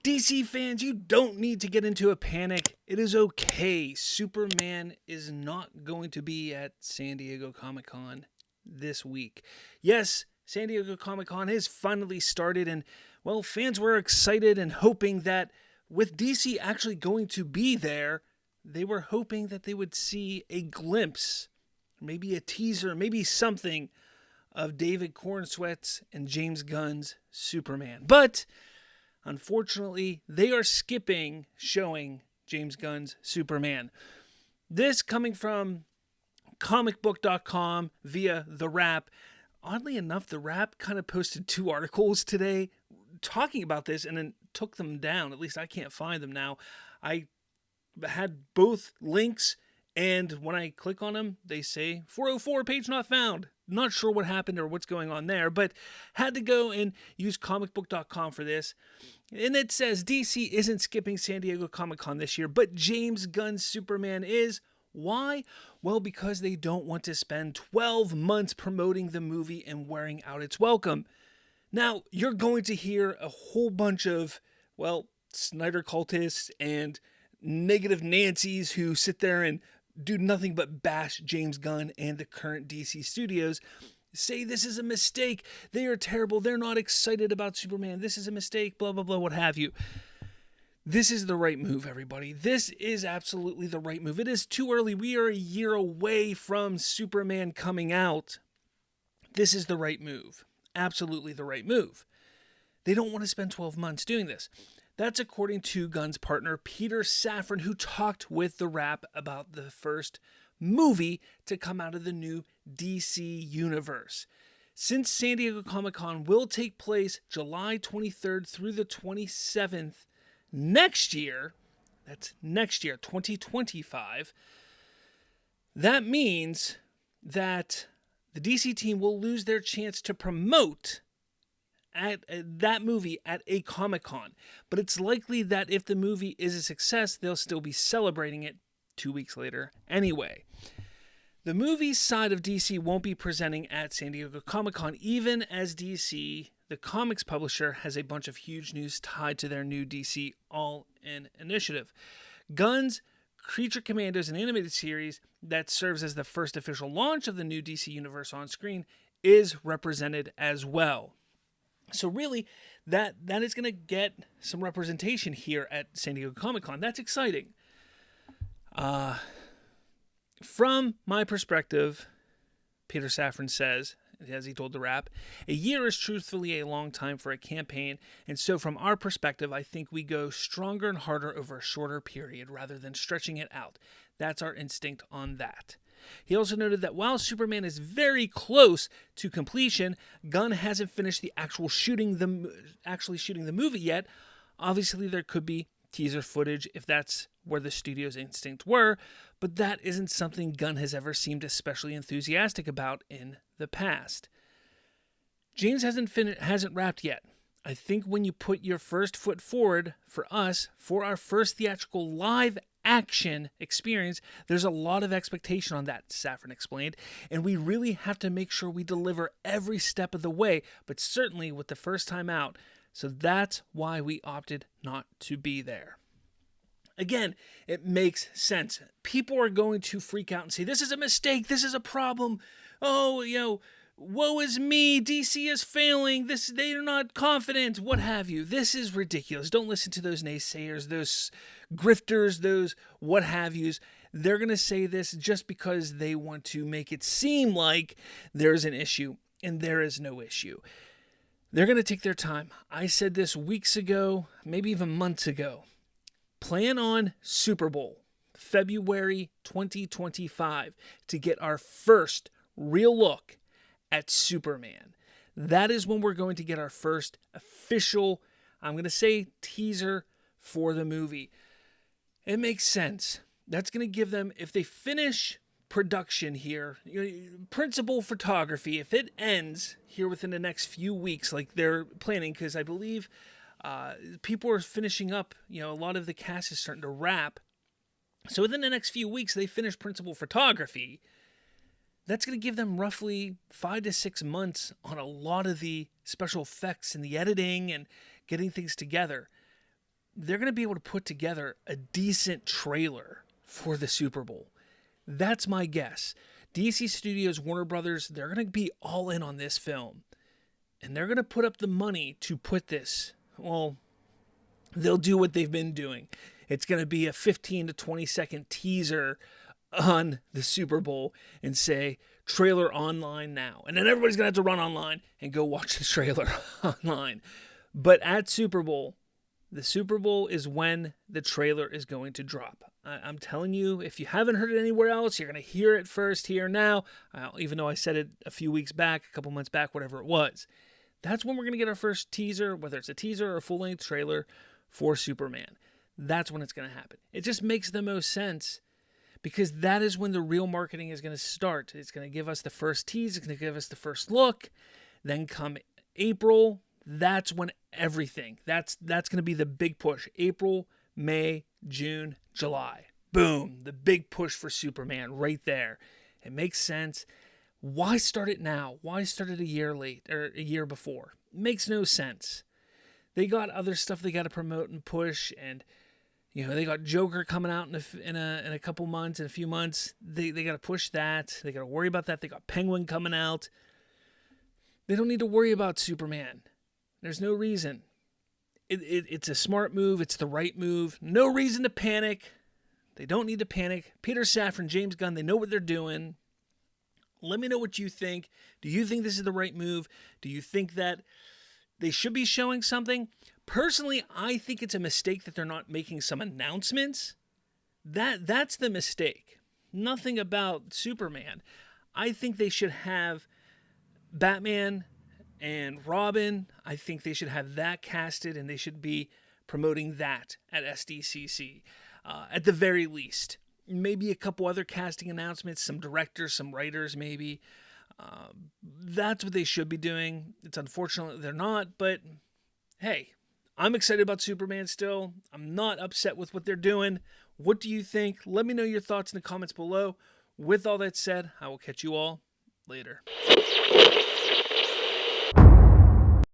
DC fans, you don't need to get into a panic. It is okay. Superman is not going to be at San Diego Comic-Con this week. Yes, San Diego Comic-Con has finally started, and, well, fans were excited and hoping that with DC actually going to be there, they were hoping that they would see a glimpse, maybe a teaser, maybe something of David Corenswet's and James Gunn's Superman. But unfortunately, they are skipping showing James Gunn's Superman. This coming from comicbook.com via The Wrap. Oddly enough, The Wrap kind of posted 2 articles today talking about this and then took them down. At least I can't find them now. I had both links, and when I click on them, they say 404, page not found. Not sure what happened or what's going on there, but had to go and use comicbook.com for this. And it says DC isn't skipping San Diego Comic-Con this year, but James Gunn's Superman is. Why? Well, because they don't want to spend 12 months promoting the movie and wearing out its welcome. Now, you're going to hear a whole bunch of, well, Snyder cultists and negative Nancys who sit there and do nothing but bash James Gunn and the current DC studios, say this is a mistake, they are terrible, they're not excited about Superman, this is a mistake, blah, blah, blah, what have you. This is the right move, everybody. This is absolutely the right move. It is too early. We are a year away from Superman coming out. This is the right move. Absolutely the right move. They don't want to spend 12 months doing this. That's according to Gunn's partner, Peter Safran, who talked with The Wrap about the first movie to come out of the new DC universe. Since San Diego Comic-Con will take place July 23rd through the 27th next year, that's next year, 2025, that means that the DC team will lose their chance to promote that movie at a Comic-Con. But it's likely that if the movie is a success, they'll still be celebrating it 2 weeks later anyway. The movie side of DC won't be presenting at San Diego Comic-Con, even as DC, the comics publisher, has a bunch of huge news tied to their new DC All-In initiative. Gunn's Creature Commandos, an animated series that serves as the first official launch of the new DC universe on screen, is represented as well. So really, that is going to get some representation here at San Diego Comic-Con. That's exciting. From my perspective, Peter Safran says, as he told The Wrap, a year is truthfully a long time for a campaign, and so from our perspective, I think we go stronger and harder over a shorter period rather than stretching it out. That's our instinct on that. He also noted that while Superman is very close to completion, Gunn hasn't finished actually shooting the movie yet. Obviously, there could be teaser footage if that's where the studio's instinct were, but that isn't something Gunn has ever seemed especially enthusiastic about in the past. James hasn't wrapped yet. I think when you put your first foot forward for us, for our first theatrical live action experience, there's a lot of expectation on that, Safran explained, and we really have to make sure we deliver every step of the way, but certainly with the first time out. So that's why we opted not to be there. Again, it makes sense. People are going to freak out and say, this is a mistake, this is a problem. Oh, woe is me, DC is failing, they're not confident, what have you. This is ridiculous. Don't listen to those naysayers, those grifters, those what have yous. They're going to say this just because they want to make it seem like there's an issue, and there is no issue. They're going to take their time. I said this weeks ago, maybe even months ago. Plan on Super Bowl, February 2025, to get our first real look at Superman. That is when we're going to get our first official, I'm going to say, teaser for the movie. It makes sense. That's going to give them, if they finish production here, principal photography, if it ends here within the next few weeks like they're planning, because I believe people are finishing up, a lot of the cast is starting to wrap. So within the next few weeks, they finish principal photography. That's going to give them roughly 5 to 6 months on a lot of the special effects and the editing and getting things together. they're going to be able to put together a decent trailer for the Super Bowl. That's my guess. DC Studios, Warner Brothers, they're going to be all in on this film. And they're going to put up the money to put this. Well, they'll do what they've been doing. It's going to be a 15 to 20 second teaser on the Super Bowl and say, trailer online now. And then everybody's going to have to run online and go watch the trailer online. But at Super Bowl, the Super Bowl is when the trailer is going to drop. I'm telling you, if you haven't heard it anywhere else, you're going to hear it first here now, even though I said it a few weeks back, a couple months back, whatever it was. That's when we're going to get our first teaser, whether it's a teaser or a full-length trailer for Superman. That's when it's going to happen. It just makes the most sense because that is when the real marketing is going to start. It's going to give us the first tease. It's going to give us the first look. Then come April, that's when everything, that's going to be the big push. April, May, June, July. Boom, the big push for Superman right there. It makes sense. Why start it now? Why start it a year late or a year before? It makes no sense. They got other stuff they got to promote and push, and they got Joker coming out in a couple months, in a few months. They got to push that. They got to worry about that. They got Penguin coming out. They don't need to worry about Superman. There's no reason. It's a smart move. It's the right move. No reason to panic. They don't need to panic. Peter Safran, James Gunn, they know what they're doing. Let me know what you think. Do you think this is the right move? Do you think that they should be showing something? Personally, I think it's a mistake that they're not making some announcements. That's the mistake. Nothing about Superman. I think they should have Batman and Robin. I think they should have that casted, and they should be promoting that at Sdcc. At the very least. Maybe a couple other casting announcements, some directors, some writers maybe. That's what they should be doing. It's unfortunate they're not, but hey, I'm excited about Superman still. I'm not upset with what they're doing. What do you think? Let me know your thoughts in the comments below. With all that said, I will catch you all later.